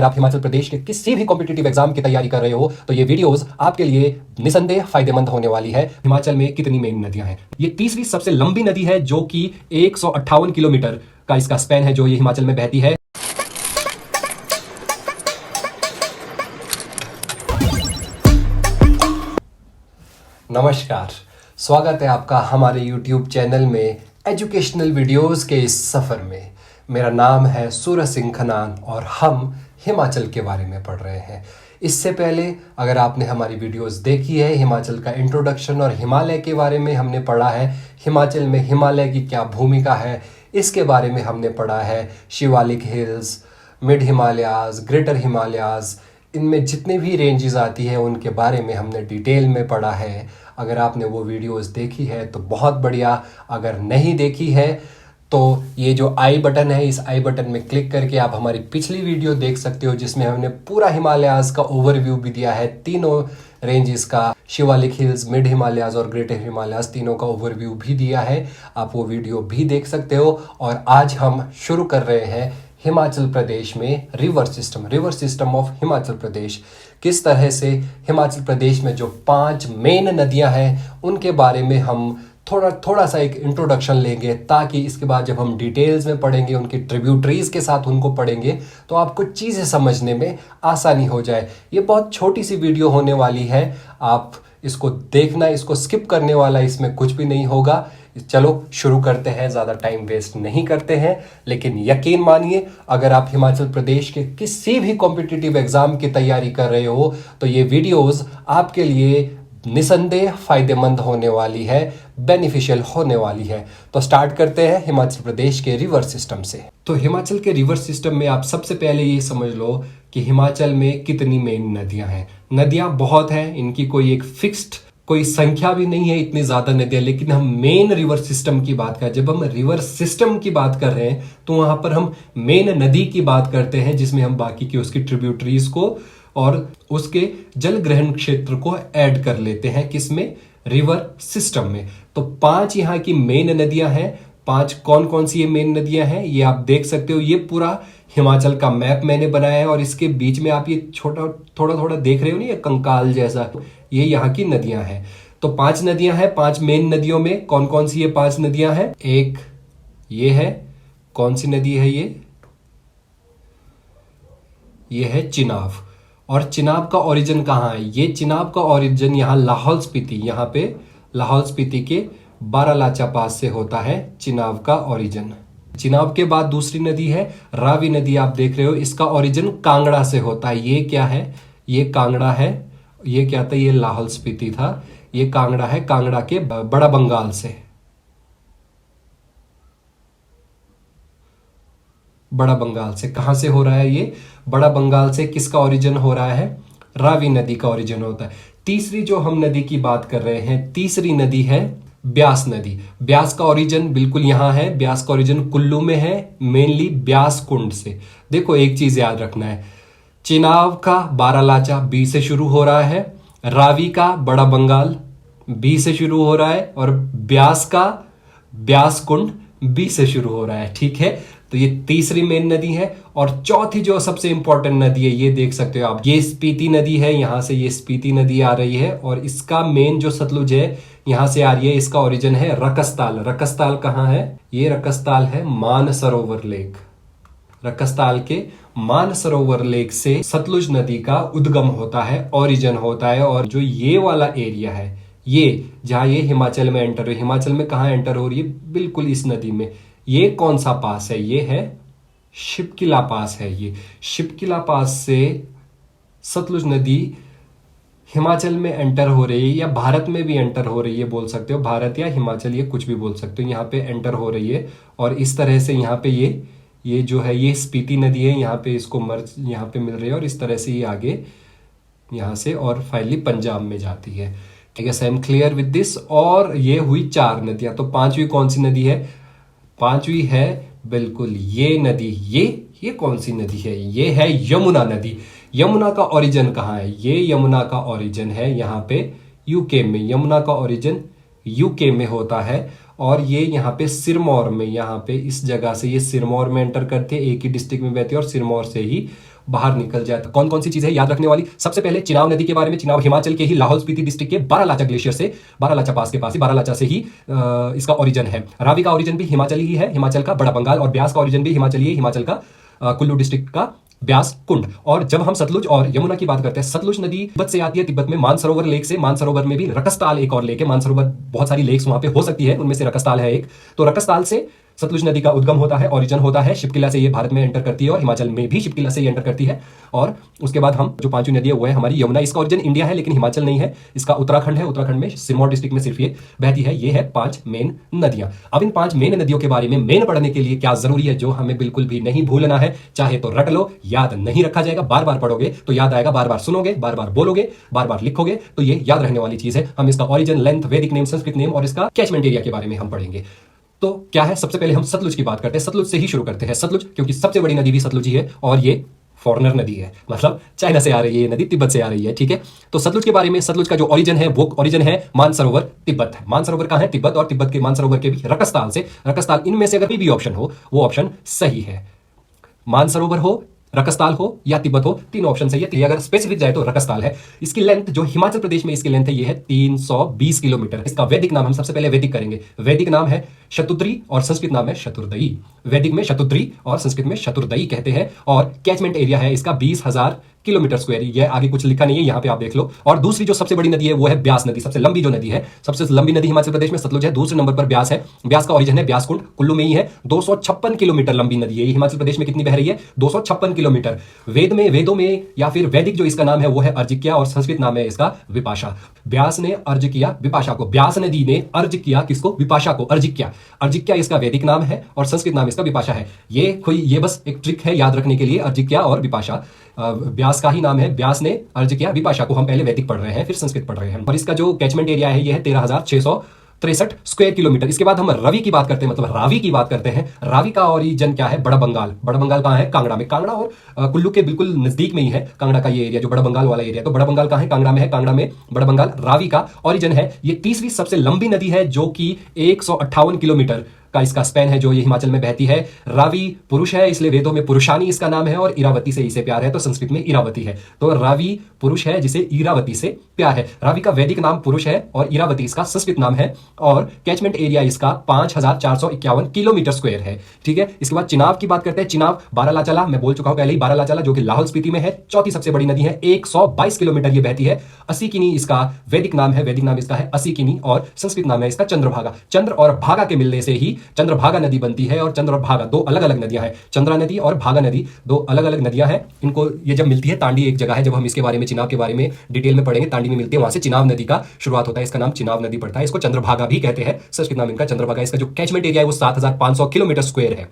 अगर आप हिमाचल प्रदेश के किसी भी कॉम्पिटिटिव एग्जाम की तैयारी कर रहे हो तो ये वीडियोस आपके लिए निसंदेह फायदेमंद होने वाली है। हिमाचल में कितनी मेन नदियां हैं? ये तीसरी सबसे लंबी नदी है जो कि 158 किलोमीटर का इसका स्पैन है जो ये हिमाचल में बहती है। नमस्कार, स्वागत है आपका हमारे YouTube चैनल में एजुकेशनल वीडियोस के इस सफ़र में। मेरा नाम है सूरज सिंह खनान और हम हिमाचल के बारे में पढ़ रहे हैं। इससे पहले अगर आपने हमारी वीडियोस देखी है, हिमाचल का इंट्रोडक्शन और हिमालय के बारे में हमने पढ़ा है। हिमाचल में हिमालय की क्या भूमिका है इसके बारे में हमने पढ़ा है। Shivalik hills, mid Himalayas, greater Himalayas, इनमें जितने भी रेंजेस आती है उनके बारे में हमने डिटेल में पढ़ा है। अगर आपने वो वीडियोस देखी है तो बहुत बढ़िया, अगर नहीं देखी है तो ये जो आई बटन है, इस आई बटन में क्लिक करके आप हमारी पिछली वीडियो देख सकते हो जिसमें हमने पूरा हिमालयाज का ओवरव्यू भी दिया है। तीनों रेंजेस का, शिवालिक हिल्स, मिड हिमालयाज और ग्रेटर हिमालयाज, तीनों का ओवरव्यू भी दिया है। आप वो वीडियो भी देख सकते हो। और आज हम शुरू कर रहे हैं हिमाचल प्रदेश में river system of Himachal Pradesh. किस तरह से हिमाचल प्रदेश में जो 5 मेन नदियां हैं उनके बारे में हम थोड़ा सा एक इंट्रोडक्शन लेंगे, ताकि इसके बाद जब हम डिटेल्स में पढ़ेंगे, उनके ट्रिब्यूटरीज के साथ उनको पढ़ेंगे तो आपको चीज़ें समझने में आसानी हो जाए। ये बहुत छोटी सी वीडियो होने वाली है, आप इसको देखना, इसको स्किप करने वाला इसमें कुछ भी नहीं होगा। चलो शुरू करते हैं, ज़्यादा टाइम वेस्ट नहीं करते हैं। लेकिन यकीन मानिए, अगर आप हिमाचल प्रदेश के किसी भी कॉम्पिटिटिव एग्जाम की तैयारी कर रहे हो तो ये वीडियोस आपके लिए निसंदेह फायदेमंद होने वाली है, बेनिफिशियल होने वाली है। तो स्टार्ट करते हैं हिमाचल प्रदेश के रिवर सिस्टम से। तो हिमाचल के रिवर सिस्टम में आप सबसे पहले ये समझ लो कि हिमाचल में कितनी मेन नदियां हैं। नदियां बहुत हैं, इनकी कोई एक फिक्स्ड कोई संख्या भी नहीं है, इतनी ज्यादा नदियां। लेकिन हम मेन रिवर सिस्टम की बात करें, जब हम रिवर सिस्टम की बात कर रहे हैं तो वहां पर हम मेन नदी की बात करते हैं, जिसमें हम बाकी की उसकी ट्रिब्यूटरीज को और उसके जल ग्रहण क्षेत्र को ऐड कर लेते हैं। किसमें? रिवर सिस्टम में। तो 5 यहाँ की मेन नदियां हैं। 5 कौन कौन सी ये मेन नदियां हैं ये आप देख सकते हो। ये पूरा हिमाचल का मैप मैंने बनाया है और इसके बीच में आप ये थोड़ा देख रहे हो ना, ये कंकाल जैसा, ये यहाँ की नदियां हैं। तो 5 नदियां हैं। 5 मेन नदियों में कौन कौन सी ये 5 नदियां हैं? एक ये है, कौन सी नदी है ये है चिनाब। और चिनाब का ओरिजिन कहाँ है? ये चिनाब का ओरिजिन यहाँ लाहौल स्पीति, यहाँ पे लाहौल स्पीति के बारालाचा पास से होता है चिनाब का ओरिजिन। चिनाब के बाद दूसरी नदी है रावी नदी, आप देख रहे हो, इसका ओरिजिन कांगड़ा से होता है। ये क्या है? ये कांगड़ा है। ये क्या था? ये लाहौल स्पीति था। ये कांगड़ा है, कांगड़ा के बड़ा बंगाल से। बड़ा बंगाल से कहां से हो रहा है ये? बड़ा बंगाल से। किसका ओरिजिन हो रहा है? रावी नदी का ओरिजिन होता है। तीसरी जो हम नदी की बात कर रहे हैं, तीसरी नदी है ब्यास नदी। ब्यास का ओरिजिन बिल्कुल यहां है। ब्यास का ओरिजिन कुल्लू में है, मेनली ब्यास कुंड से। देखो एक चीज याद रखना है, चिनाब का बारालाचा बी से शुरू हो रहा है, रावी का बड़ा बंगाल बी से शुरू हो रहा है और ब्यास का ब्यास कुंड बी से शुरू हो रहा है। ठीक है, तो ये तीसरी मेन नदी है। और चौथी जो सबसे इंपॉर्टेंट नदी है, ये देख सकते हो आप, ये स्पीति नदी है। यहां से ये स्पीति नदी आ रही है और इसका मेन जो सतलुज है यहां से आ रही है। इसका ओरिजिन है रकस्ताल। रकस्ताल कहां है? ये रकस्ताल है मानसरोवर लेक। रकस्ताल के मानसरोवर लेक से सतलुज नदी का उद्गम होता है, ओरिजिन होता है। और जो ये वाला एरिया है, ये जहां ये हिमाचल में एंटर हो, हिमाचल में कहां एंटर हो रही है? बिल्कुल इस नदी में। ये कौन सा पास है? ये है शिपकिला पास है। ये शिपकिला पास से सतलुज नदी हिमाचल में एंटर हो रही है, या भारत में भी एंटर हो रही है, बोल सकते हो। भारत या हिमाचल, ये कुछ भी बोल सकते हो। यहाँ पे एंटर हो रही है और इस तरह से यहाँ पे ये जो है ये स्पीति नदी है, यहाँ पे इसको मर्ज यहाँ पे मिल रही है और इस तरह से ये आगे यहाँ से और फाइनली पंजाब में जाती है। I guess I am clear with this. और ये हुई 4 नदियां। तो 5वीं कौन सी नदी है? 5वीं है बिल्कुल ये नदी। ये कौन सी नदी है? ये है यमुना नदी। यमुना का ओरिजिन कहाँ है? ये यमुना का ओरिजिन है यहाँ पे यूके में। यमुना का ओरिजिन यूके में होता है और ये यहाँ पे सिरमौर में, यहाँ पे इस जगह से ये सिरमौर में एंटर करते हैं, एक ही डिस्ट्रिक्ट में बहती है और सिरमौर से ही बाहर निकल जाए तो कौन कौन सी चीजें याद रखने वाली। सबसे पहले चिनाब नदी के बारे में। चिनाब हिमाचल के ही लाहौल स्पीति डिस्ट्रिक्ट के बारालाचा ग्लेशियर से, बारालाचा पास के पास ही, बारालाचा से ही इसका ओरिजिन है। रावी का ओरिजिन भी हिमाचली ही है, हिमाचल का बड़ा बंगाल, और ब्यास का ओरिजिन भी हिमाचली है, हिमाचल का कुल्लू डिस्ट्रिक्ट का ब्यास कुंड। और जब हम सतलुज और यमुना की बात करते हैं, सतलुज नदी तिब्बत से आती है, तिब्बत में मानसरोवर लेक से, मानसरोवर में भी रकसताल एक और लेक है, मानसरोवर बहुत सारी लेक्स वहां पे हो सकती है, उनमें से रकसताल है एक। तो रकसताल से सतलुज नदी का उद्गम होता है, ओरिजिन होता है, शिपकिला से ये भारत में एंटर करती है और हिमाचल में भी शिपकिला से ये एंटर करती है। और उसके बाद हम जो पांचवी नदी है वो है हमारी यमुना। इसका ओरिजिन इंडिया है लेकिन हिमाचल नहीं है, इसका उत्तराखंड है, उत्तराखंड में सिरमौर डिस्ट्रिक्ट में सिर्फ ये बहती है। ये है 5 मेन नदियां। अब इन 5 मेन नदियों के बारे में मेन पढ़ने के लिए क्या जरूरी है, जो हमें बिल्कुल भी नहीं भूलना है, चाहे तो रट लो, याद नहीं रखा जाएगा, बार बार पढ़ोगे तो याद आएगा, बार बार सुनोगे, बार बार बोलोगे, बार बार लिखोगे तो ये याद रहने वाली चीज है। हम इसका ओरिजिन, लेंथ, वैदिक नेम, संस्कृत नेम और इसका कैचमेंट एरिया के बारे में हम पढ़ेंगे। तो क्या है, सबसे पहले हम सतलुज की बात करते हैं, सतलुज से ही शुरू करते हैं। सतलुज क्योंकि सबसे बड़ी नदी भी सतलुज ही है और ये फॉरेनर नदी है, मतलब चाइना से आ रही है ये नदी, तिब्बत से आ रही है, ठीक है। तो सतलुज के बारे में, सतलुज का जो ओरिजिन है वो ओरिजिन है मानसरोवर, तिब्बत है। मानसरोवर कहां है, तिब्बत, और तिब्बत के मानसरोवर के भी रकसताल से। रकसताल, इनमें से अगर भी ऑप्शन हो वो ऑप्शन सही है। मानसरोवर हो, रकसताल हो या तिब्बत हो, तीन ऑप्शन सही है। तो अगर स्पेसिफिक जाए तो रकसताल है। इसकी लेंथ जो हिमाचल प्रदेश में इसकी लेंथ है ये है 320 किलोमीटर। इसका वैदिक नाम, हम सबसे पहले वैदिक करेंगे, वैदिक नाम है शतुद्री और संस्कृत नाम है शतुर्दयी। वैदिक में शतुद्री और संस्कृत में शतुर्दयी कहते हैं। और कैचमेंट एरिया है इसका 20,000 किलोमीटर स्क्वायर। ये आगे कुछ लिखा नहीं है, यहां पे आप देख लो। और दूसरी जो सबसे बड़ी नदी है वो है ब्यास नदी, सबसे लंबी जो नदी है, सबसे लंबी नदी हिमाचल प्रदेश में सतलुज है, दूसरे नंबर पर ब्यास है। ब्यास का ओरिजिन है ब्यास कुंड, कुल्लू में ही है। 256 किलोमीटर लंबी नदी है। हिमाचल प्रदेश में कितनी बह रही है, 256 किलोमीटर। वेदों में या फिर वैदिक जो इसका नाम है वो है अर्जिक्या और संस्कृत नाम है इसका विपाशा। ब्यास ने अर्ज किया विपाशा को, ब्यास नदी ने अर्ज किया किसको, विपाशा को, अर्जिक्या। अर्जिक्या इसका वैदिक नाम है और संस्कृत नाम इसका विपाशा है। ये बस एक ट्रिक है याद रखने के लिए, अर्जिक्या और विपाशा ब्यास का ही नाम है। ब्यास ने अर्ज किया, विपाशा को हम पहले वैदिक पढ़ रहे हैं फिर संस्कृत पढ़ रहे हैं। और इसका जो कैचमेंट एरिया है ये है 13,663 स्क्वायर किलोमीटर। इसके बाद हम रवि की बात करते हैं, मतलब रावी की बात करते हैं। रावी का ओरिजिन क्या है, बड़ा बंगाल। बड़ा बंगाल कहां है, कांगड़ा में। कांगड़ा और कुल्लू के बिल्कुल नजदीक में ही है कांगड़ा का ये एरिया, जो बड़ा बंगाल वाला एरिया। तो बड़ा बंगाल कहां है, कांगड़ा में है। कांगड़ा में बड़ा बंगाल, रावी का ओरिजिन है। ये तीसरी सबसे लंबी नदी है जो कि 158 किलोमीटर का इसका स्पैन है, जो ये हिमाचल में बहती है। रावी पुरुष है इसलिए वेदों में पुरुषानी इसका नाम है, और इरावती से इसे प्यार है तो संस्कृत में इरावती है। तो रावी पुरुष है जिसे इरावती से प्यार है। रावी का वैदिक नाम पुरुष है और इरावती इसका संस्कृत नाम है। और कैचमेंट एरिया इसका 5,451 किलोमीटर स्क्वायर है, ठीक है। इसके बाद चिनाब की बात करते हैं। चिनाब बारालाचाला, मैं बोल चुका हूं पहले ही, बारालाचाला जो कि लाहौल स्पीति में है, चौथी सबसे बड़ी नदी है। 122 किलोमीटर ये बहती है। असीकिनी इसका वैदिक नाम है, वैदिक नाम इसका है असीकिनी, और संस्कृत नाम है इसका चंद्रभागा। चंद्र और भागा के मिलने से ही चंद्रभागा नदी बनती है। और चंद्र और भागा दो अलग अलग नदियां हैं, चंद्रा नदी और भागा नदी दो अलग अलग नदियां हैं। इनको ये जब मिलती है, तांडी एक जगह है, जब हम इसके बारे में, चिनाब के बारे में डिटेल में पढ़ेंगे, तांडी में मिलती है, वहां से चिनाब नदी का शुरुआत होता है। इसका नाम चिनाब नदी पड़ता है। इसको चंद्रभागा भी कहते हैं, संस्कृत नाम इनका चंद्रभागा। इसका जो कैचमेंट एरिया है वो 7,500 किलोमीटर स्क्वायर है।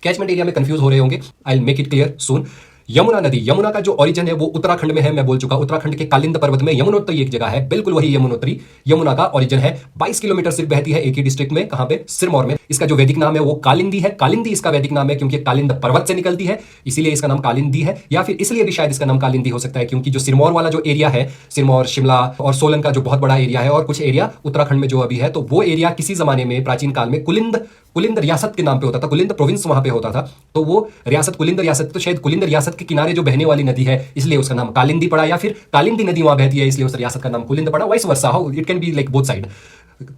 कैचमेंट एरिया में कंफ्यूज हो रहे होंगे, I will make it clear soon. Yamuna नदी, यमुना का जो ओरिजिन है वो उत्तराखंड में है, मैं बोल चुका। उत्तराखंड के कालिंद पर्वत में यमुनोत्री एक जगह है, बिल्कुल वही यमुनोत्री यमुना का ओरिजिन है। 22 किलोमीटर सिर्फ बहती है एक ही डिस्ट्रिक्ट में, कहां पे, सिरमौर में। इसका जो वैदिक नाम है वो कालिंदी है। कालिंदी इसका वैदिक नाम है क्योंकि कालिंद पर्वत से निकलती है, इसीलिए इसका नाम कालिंदी है। या फिर इसलिए भी शायद इसका नाम कालिंदी हो सकता है क्योंकि जो सिरमौर वाला जो एरिया है, सिरमौर, शिमला और सोलन का जो बहुत बड़ा एरिया है, और कुछ एरिया उत्तराखंड में जो अभी है, तो वो एरिया किसी जमाने में प्राचीन काल में कुलिंद रियासत के नाम पे होता था। कुलिंद प्रोविंस वहां पे होता था, तो वो रियासत कुलिंद रियासत, तो शायद कुलिंद रियासत के किनारे जो बहने वाली नदी है इसलिए उसका नाम कालिंदी पड़ा, या फिर कालिंदी नदी वहां बहती है इसलिए उस रियासत का नाम कुलिंद पड़ा। वाइस वर्सा, हो it can be like both side.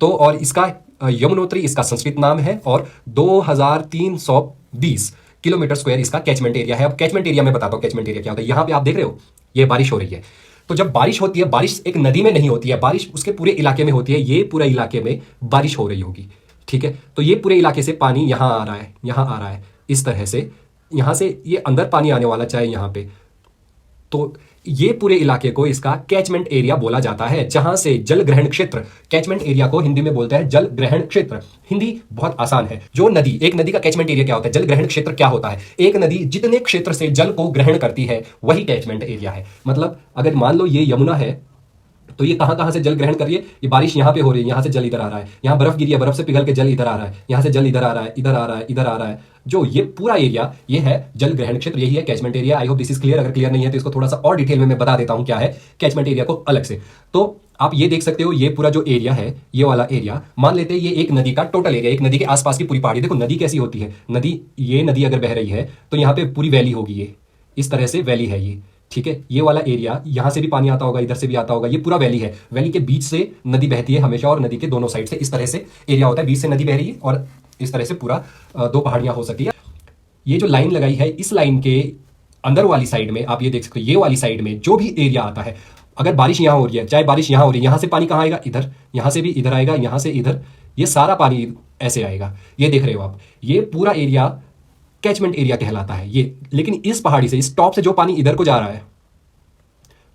तो और इसका यमुनोत्री इसका संस्कृत नाम है, और 2,320 किलोमीटर स्क्वायर इसका कैचमेंट एरिया है। अब कैचमेंट एरिया में बताता हूं कैचमेंट एरिया क्या होता है। यहां पे आप देख रहे हो ये बारिश हो रही है, तो जब बारिश होती है, बारिश एक नदी में नहीं होती है, बारिश उसके पूरे इलाके में होती है। ये पूरे इलाके में बारिश हो रही होगी, ठीक है। तो ये पूरे इलाके से पानी यहां आ रहा है, यहां आ रहा है, इस तरह से यहां से ये अंदर पानी आने वाला चाहे यहां पे, तो ये पूरे इलाके को इसका कैचमेंट एरिया बोला जाता है, जहां से जल ग्रहण क्षेत्र। कैचमेंट एरिया को हिंदी में बोलते हैं जल ग्रहण क्षेत्र। हिंदी बहुत आसान है। जो नदी, एक नदी का कैचमेंट एरिया क्या होता है, जल ग्रहण क्षेत्र क्या होता है, एक नदी जितने क्षेत्र से जल को ग्रहण करती है वही कैचमेंट एरिया है। मतलब अगर मान लो ये यमुना है, तो ये कहां कहां से जल ग्रहण कर रही है, ये बारिश यहां पे हो रही है, यहां से जल इधर आ रहा है, यहां बर्फ गिरी है, बर्फ से पिघल के जल इधर आ रहा है, यहां से जल इधर आ रहा है, इधर आ रहा है, इधर आ रहा है। जो ये पूरा एरिया ये है जल ग्रहण क्षेत्र, यही है catchment area. I hope this is clear. अगर क्लियर नहीं है तो इसको थोड़ा सा और डिटेल में मैं बता देता हूं क्या है कैचमेंट एरिया को अलग से। तो आप ये देख सकते हो, ये पूरा जो एरिया है, ये वाला एरिया, मान लेते हैं ये एक नदी का टोटल एरिया, एक नदी के आसपास की पूरी पहाड़ी। देखो नदी कैसी होती है, नदी, ये नदी अगर बह रही है तो यहाँ पे पूरी वैली होगी, ये इस तरह से वैली है ये, ठीक है। ये वाला एरिया, यहां से भी पानी आता होगा, इधर से भी आता होगा, ये पूरा वैली है। वैली के बीच से नदी बहती है हमेशा, और नदी के दोनों साइड से इस तरह से एरिया होता है, बीच से नदी बह रही है और इस तरह से पूरा दो पहाड़ियां हो सकती है। ये जो लाइन लगाई है, इस लाइन के अंदर वाली साइड में आप ये देख सकते हो, ये वाली साइड में जो भी एरिया आता है, अगर बारिश यहां हो रही है, चाहे बारिश यहां हो रही है, यहां से पानी कहां आएगा, इधर, यहां से भी इधर आएगा, यहां से इधर, ये सारा पानी ऐसे आएगा। ये देख रहे हो आप, ये पूरा एरिया कैचमेंट एरिया कहलाता है ये। लेकिन इस पहाड़ी से, इस टॉप से जो पानी इधर को जा रहा है,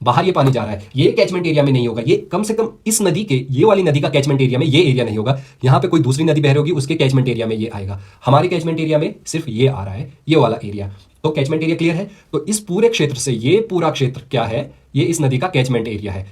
बाहर ये पानी जा रहा है, ये कैचमेंट एरिया में नहीं होगा। ये कम से कम इस नदी के, ये वाली नदी का कैचमेंट एरिया में ये एरिया नहीं होगा। यहां पे कोई दूसरी नदी बह रही होगी, उसके कैचमेंट एरिया में ये आएगा। हमारे कैचमेंट एरिया में सिर्फ ये आ रहा है, ये वाला एरिया। तो कैचमेंट एरिया क्लियर है। तो इस पूरे क्षेत्र से ये पूरा क्षेत्र क्या है, ये इस नदी का कैचमेंट एरिया है।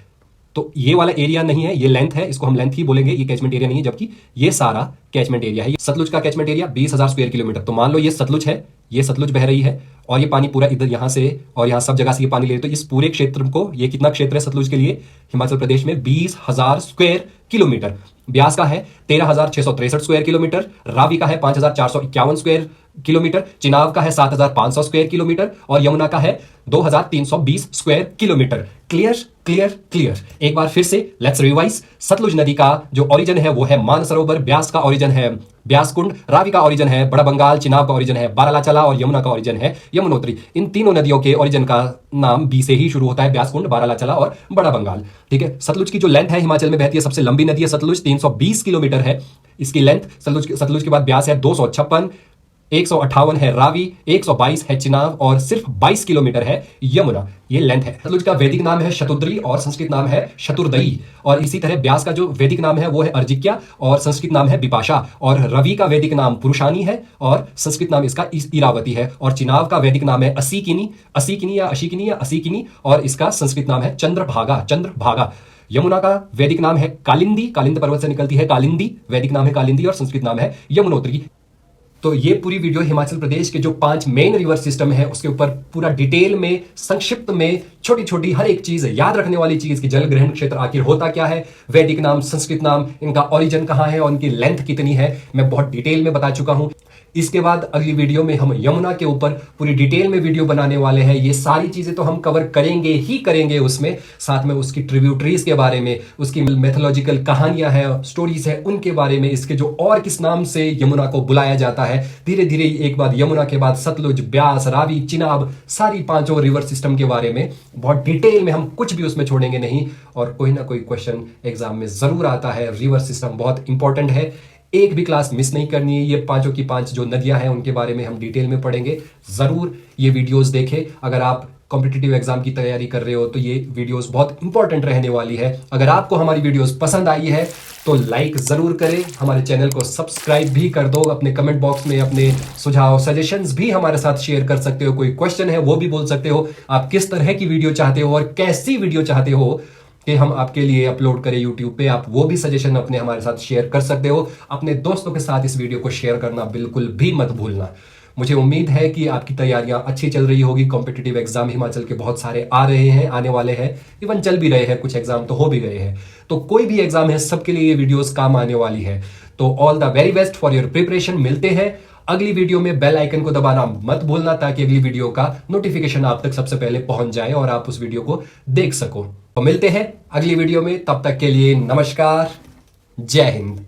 तो ये वाला एरिया नहीं है, ये लेंथ है, इसको हम लेंथ ही बोलेंगे, ये कैचमेंट एरिया नहीं है। जबकि ये सारा कैचमेंट एरिया है। ये सतलुज का कैचमेंट एरिया 20,000 स्क्वायर किलोमीटर। तो मान लो ये सतलुज है, ये सतलुज बह रही है और ये पानी पूरा इधर, यहां से और यहां सब जगह से ये पानी ले रही है। तो इस पूरे क्षेत्र को, ये कितना क्षेत्र है सतलुज के लिए हिमाचल प्रदेश में, 20,000 स्क्वायर किलोमीटर। ब्यास का है 13,663 स्क्वायर किलोमीटर, रावी का है 5,451 स्क्वायर किलोमीटर, चिनाब का है 7,500 स्क्वायर किलोमीटर और यमुना का है 2,320 square kilometre. Clear clear clear. एक बार फिर से लेट्स रिवाइज। सतलुज नदी का जो ओरिजिन है वो है मानसरोवर, ब्यास का ओरिजिन है ब्यास कुंड, रावी का ओरिजिन है बड़ा बंगाल, चिनाब का ओरिजिन है बारालाचला और यमुना का ओरिजिन है यमुनोत्री। इन तीनों नदियों के ओरिजिन का नाम बी से ही शुरू होता है, ब्यास कुंड, बारालाचला और बड़ा बंगाल, ठीक है। सतलुज की जो लेंथ है, हिमाचल में बहती है, सबसे लंबी नदी है सतलुज, 320 किलोमीटर है इसकी लेंथ। सतलुज के बाद ब्यास है 256, 158 है रावी, 122 है चिनाब और सिर्फ 22 किलोमीटर है यमुना। ये लेंथ है। सतलुज का वैदिक नाम है शतुद्री और संस्कृत नाम है शतुर्दयी। और इसी तरह ब्यास का जो वैदिक नाम है वो है अर्जिक्या और संस्कृत नाम है बिपाशा। और रवि का वैदिक नाम पुरुषानी है और संस्कृत नाम इसका इरावती है। और चिनाब का वैदिक नाम है असीकिनी, असीकिनी या अशीकिनी या असीकिनी, और इसका संस्कृत नाम है चंद्रभागा, चंद्रभागा। यमुना का वैदिक नाम है कालिंदी, कालिंद पर्वत से निकलती है कालिंदी, वैदिक नाम है कालिंदी और संस्कृत नाम है यमुनोत्री। तो ये पूरी वीडियो हिमाचल प्रदेश के जो 5 मेन रिवर सिस्टम है उसके ऊपर पूरा डिटेल में, संक्षिप्त में, छोटी छोटी हर एक चीज याद रखने वाली चीज कि जल ग्रहण क्षेत्र आखिर होता क्या है, वैदिक नाम, संस्कृत नाम, इनका ओरिजिन कहाँ है और इनकी लेंथ कितनी है, मैं बहुत डिटेल में बता चुका हूं। इसके बाद अगली वीडियो में हम यमुना के ऊपर पूरी डिटेल में वीडियो बनाने वाले हैं। ये सारी चीजें तो हम कवर करेंगे ही करेंगे उसमें, साथ में उसकी ट्रिब्यूटरीज के बारे में, उसकी मैथोलॉजिकल कहानियां हैं, स्टोरीज हैं, उनके बारे में, इसके जो और किस नाम से यमुना को बुलाया जाता है। धीरे धीरे एक बार यमुना के बाद सतलुज, ब्यास, रावी, चिनाब, सारी 5 रिवर सिस्टम के बारे में बहुत डिटेल में, हम कुछ भी उसमें छोड़ेंगे नहीं। और कोई ना कोई क्वेश्चन एग्जाम में जरूर आता है। रिवर सिस्टम बहुत इंपॉर्टेंट है, एक भी क्लास मिस नहीं करनी है। ये 5 की 5 जो नदियां हैं उनके बारे में हम डिटेल में पढ़ेंगे। जरूर ये वीडियोस देखें। अगर आप कॉम्पिटिटिव एग्जाम की तैयारी कर रहे हो तो ये वीडियोस बहुत इंपॉर्टेंट रहने वाली है। अगर आपको हमारी वीडियोस पसंद आई है तो लाइक जरूर करें, हमारे चैनल को सब्सक्राइब भी कर दो। अपने कमेंट बॉक्स में अपने सुझाव, सजेशंस भी हमारे साथ शेयर कर सकते हो। कोई क्वेश्चन है वो भी बोल सकते हो। आप किस तरह की वीडियो चाहते हो और कैसी वीडियो चाहते हो कि हम आपके लिए अपलोड करें यूट्यूब पे, आप वो भी सजेशन अपने हमारे साथ शेयर कर सकते हो। अपने दोस्तों के साथ इस वीडियो को शेयर करना बिल्कुल भी मत भूलना। मुझे उम्मीद है कि आपकी तैयारियां अच्छी चल रही होगी। कॉम्पिटिटिव एग्जाम हिमाचल के बहुत सारे आ रहे हैं, आने वाले हैं, इवन चल भी रहे हैं, कुछ एग्जाम तो हो भी गए हैं। तो कोई भी एग्जाम है, सबके लिए ये वीडियोस काम आने वाली है। तो all the very best for your preparation. मिलते हैं अगली वीडियो में। बेल आइकन को दबाना मत भूलना ताकि अगली वीडियो का नोटिफिकेशन आप तक सबसे पहले पहुंच जाए और आप उस वीडियो को देख सको। तो मिलते हैं अगली वीडियो में, तब तक के लिए नमस्कार, जय हिंद।